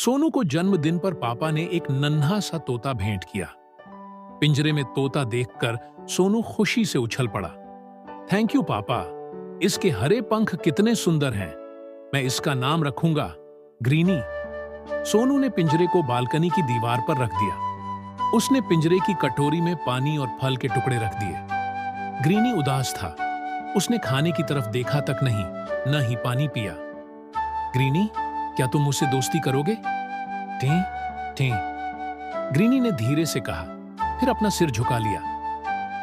सोनू को जन्मदिन पर पापा ने एक नन्हा सा तोता भेंट किया। पिंजरे में तोता देखकर सोनू खुशी से उछल पड़ा। थैंक यू पापा, इसके हरे पंख कितने सुंदर हैं। मैं इसका नाम रखूंगा ग्रीनी। सोनू ने पिंजरे को बालकनी की दीवार पर रख दिया। उसने पिंजरे की कटोरी में पानी और फल के टुकड़े रख दिए। ग्रीनी उदास था। उसने खाने की तरफ देखा तक नहीं, न ही पानी पिया। ग्रीनी, क्या तुम मुझसे दोस्ती करोगे? टें टें, ग्रीनी ने धीरे से कहा, फिर अपना सिर झुका लिया।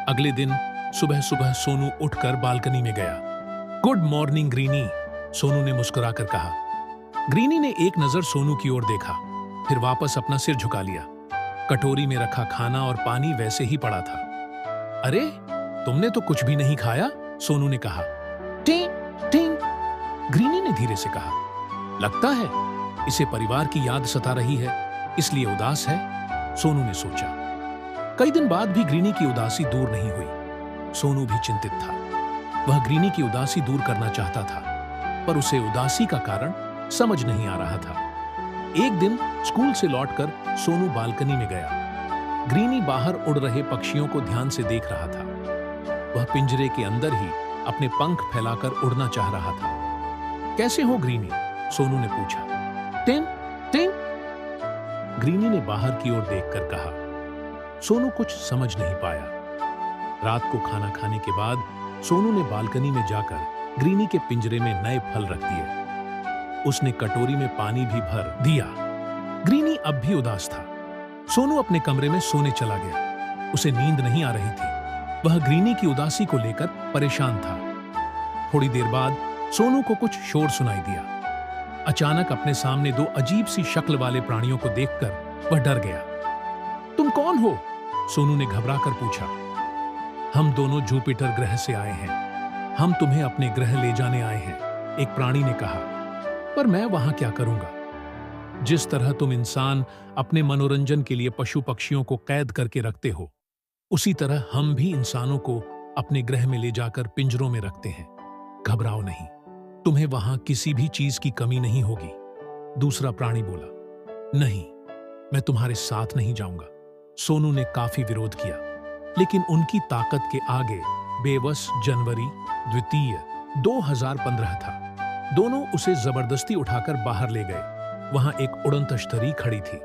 अगले दिन सुबह सुबह सोनू उठकर बालकनी में गया। गुड मॉर्निंग ग्रीनी, सोनू ने मुस्कुराकर कहा। ग्रीनी ने एक नजर सोनू की ओर देखा, फिर वापस अपना सिर झुका लिया। कटोरी में रखा खाना और पानी वैसे ही पड़ा था। अरे, तुमने तो कुछ भी नहीं खाया, सोनू ने कहा। टिंग टिंग, ग्रीनी ने धीरे से कहा। लगता है इसे परिवार की याद सता रही है, इसलिए उदास है, सोनू ने सोचा। कई दिन बाद भी ग्रीनी की उदासी दूर नहीं हुई। सोनू भी चिंतित था। वह ग्रीनी की उदासी दूर करना चाहता था, पर उसे उदासी का कारण समझ नहीं आ रहा था। एक दिन स्कूल से लौटकर सोनू बालकनी में गया। ग्रीनी बाहर उड़ रहे पक्षियों को ध्यान से देख रहा था। वह पिंजरे के अंदर ही अपने पंख फैलाकर उड़ना चाह रहा था। कैसे हो ग्रीनी? सोनू ने पूछा। टिन टिन, ग्रीनी ने बाहर की ओर देखकर कहा। सोनू कुछ समझ नहीं पाया। रात को खाना खाने के बाद सोनू ने बालकनी में जाकर ग्रीनी के पिंजरे में नए फल रख दिए। उसने कटोरी में पानी भी भर दिया। ग्रीनी अब भी उदास था। सोनू अपने कमरे में सोने चला गया। उसे नींद नहीं आ रही थी। वह ग्रीनी की उदासी को लेकर परेशान था। थोड़ी देर बाद सोनू को कुछ शोर सुनाई दिया। अचानक अपने सामने दो अजीब सी शक्ल वाले प्राणियों को देखकर वह डर गया। तुम कौन हो? सोनू ने घबराकर पूछा। हम दोनों जुपिटर ग्रह से आए हैं। हम तुम्हें अपने ग्रह ले जाने आए हैं, एक प्राणी ने कहा। पर मैं वहां क्या करूंगा? जिस तरह तुम इंसान अपने मनोरंजन के लिए पशु पक्षियों को कैद करके रखते हो, उसी तरह हम भी इंसानों को अपने ग्रह में ले जाकर पिंजरों में रखते हैं। घबराओ नहीं, तुम्हें वहां किसी भी चीज की कमी नहीं होगी। दूसरा प्राणी बोला। नहीं, मैं तुम्हारे साथ नहीं जाऊंगा। सोनू ने काफी विरोध किया, लेकिन उनकी ताकत के आगे बेबस जनवरी द्वितीय 2015 था। दोनों उसे जबरदस्ती उठाकर बाहर ले गए। वहां एक उड़न तश्तरी खड़ी थी।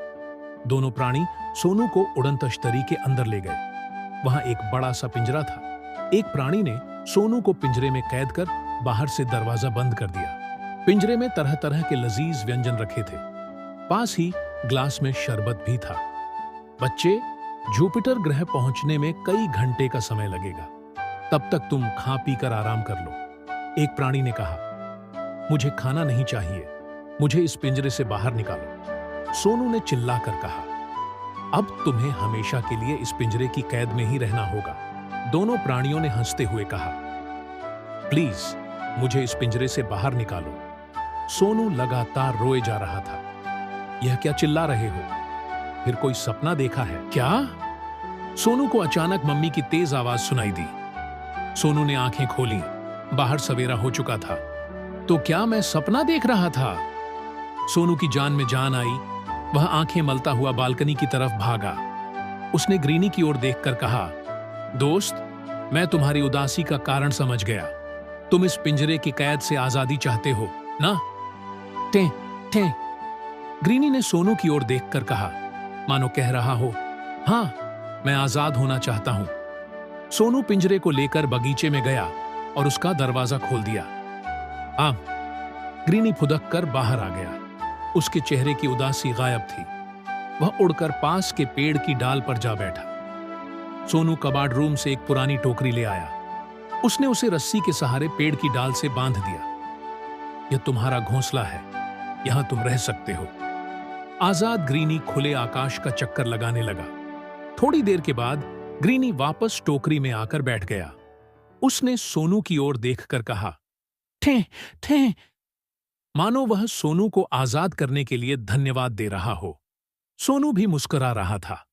दोनों प्राणी सोनू को उड़न तश्तरी के अंदर ले गए। वहां एक बड़ा सा पिंजरा था। एक प्राणी ने सोनू को पिंजरे में कैद कर बाहर से दरवाजा बंद कर दिया। पिंजरे में तरह तरह के लजीज व्यंजन रखे थे। पास ही ग्लास में शरबत भी था। बच्चे, जुपिटर ग्रह पहुंचने में कई घंटे का समय लगेगा। तब तक तुम खा पी कर आराम कर लो, एक प्राणी ने कहा। मुझे खाना नहीं चाहिए, मुझे इस पिंजरे से बाहर निकालो, सोनू ने चिल्लाकर कहा। अब तुम्हें हमेशा के लिए इस पिंजरे की कैद में ही रहना होगा, दोनों प्राणियों ने हंसते हुए कहा। प्लीज मुझे इस पिंजरे से बाहर निकालो। सोनू लगातार रोए जा रहा था। यह क्या चिल्ला रहे हो? फिर कोई सपना देखा है क्या? सोनू को अचानक मम्मी की तेज आवाज सुनाई दी। सोनू ने आंखें खोली। बाहर सवेरा हो चुका था। तो क्या मैं सपना देख रहा था? सोनू की जान में जान आई। वह आंखें मलता हुआ बालकनी की तरफ भागा। उसने ग्रीनी की ओर देखकर कहा, दोस्त, मैं तुम्हारी उदासी का कारण समझ गया। तुम इस पिंजरे की कैद से आजादी चाहते हो ना? टें टें, ग्रीनी ने सोनू की ओर देखकर कहा, मानो कह रहा हो, हां, मैं आजाद होना चाहता हूं। सोनू पिंजरे को लेकर बगीचे में गया और उसका दरवाजा खोल दिया। आम, ग्रीनी फुदक कर बाहर आ गया। उसके चेहरे की उदासी गायब थी। वह उड़कर पास के पेड़ की डाल पर जा बैठा। सोनू कबाड़ रूम से एक पुरानी टोकरी ले आया। उसने उसे रस्सी के सहारे पेड़ की डाल से बांध दिया। यह तुम्हारा घोंसला है, यहां तुम रह सकते हो। आजाद ग्रीनी खुले आकाश का चक्कर लगाने लगा। थोड़ी देर के बाद ग्रीनी वापस टोकरी में आकर बैठ गया। उसने सोनू की ओर देखकर कहा, ठें ठें, मानो वह सोनू को आजाद करने के लिए धन्यवाद दे रहा हो। सोनू भी मुस्कुरा रहा था।